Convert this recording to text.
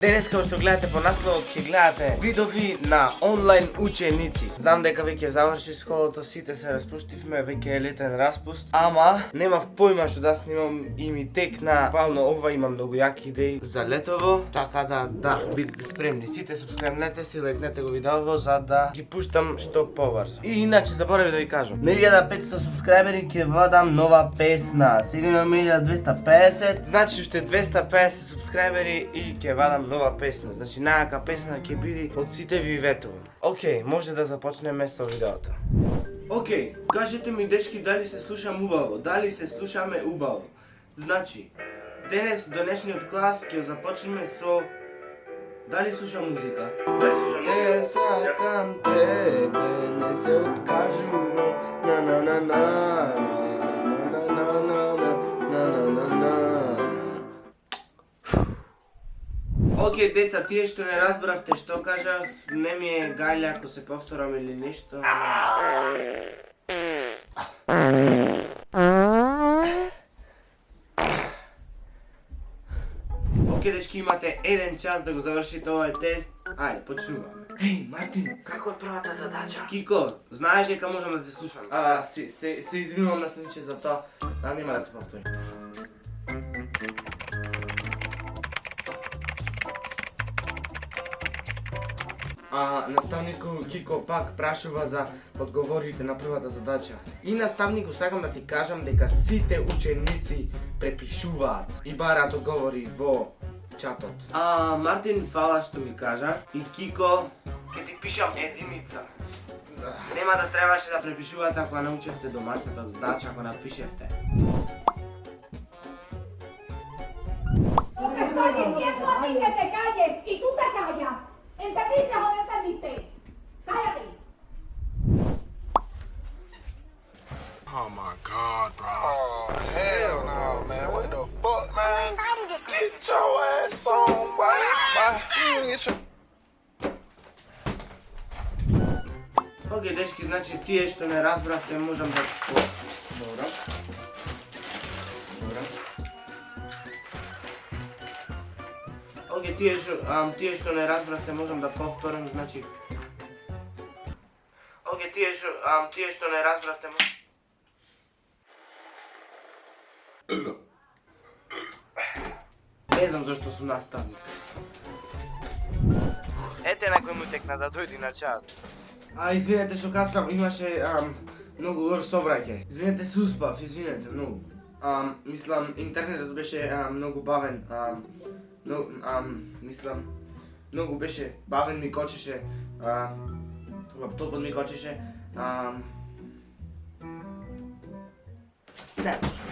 Денес, како што гледате по насловот, ќе гледате видови на онлайн ученици. Знам дека веќе заврши школото, сите се распуштивме, веќе е летен распуст, ама немав појма што да снимам и ми текна. Буквално ова има многу јаки идеи за летово, така да бидете спремни. Сите субскрибнете си, лајкнете го видеово за да ги пуштам што побрзо. И иначе заборавив да ви кажам, на 1500 субскрайбери ќе вадам нова песна. Сега имаме 1250, значи уште 250 субскрайбери и ќе вадам нова песна. Значи најака песна ќе биде од сите ви ветувам. Океј, може да започнеме со видеото. Океј, кажете ми дечки дали се слушам убаво, дали се слушаме убаво. Значи, денес денешниот клас ќе започнеме со дали слушам музика. Те сакам тебе, не се откажувам, на на на на на на на на на на на на. Океј, деца, тие што не разбравте што кажав, не ми е гајле ако се повторам или нешто. Океј, дечки, имате 1 час да го завршите овој тест. Ајде, почнуваме. Еј, Мартин, како е првата задача? Кико, знаеш дека можам да те слушам? Се извинувам на случај за тоа, нема да се повтори. Наставнику Кико пак прашува за одговорите на првата задача. И наставнику сакам да ти кажам дека сите ученици препишуваат и бараат одговори во чатот. Мартин, фала што ми кажа. И Кико, ќе ти пишам единица. Нема да требаше да препишувате ако научевте домашната задача, ако напишевте. ¿Entendiste o no entendiste? ¡Cállate! Oh my god, bro. Oh, hell no, man. What the fuck, man? Get your ass on, boy. Get your... Океј, дечки, значи тие што не разбравте можам да... Добро. Океј, тие што не разбравте можам да повторам, значи... Океј, тие што не разбравте Не знам зашто сум наставник. Ете некој му текна да дојди на час. Извинете што каскам, имаше многу лош собраќај. Извинете, се успав, извинете, многу. Мислам, интернетот беше многу бавен, многу беше бавен, ми кочеше, лаптопот ми кочеше, не може.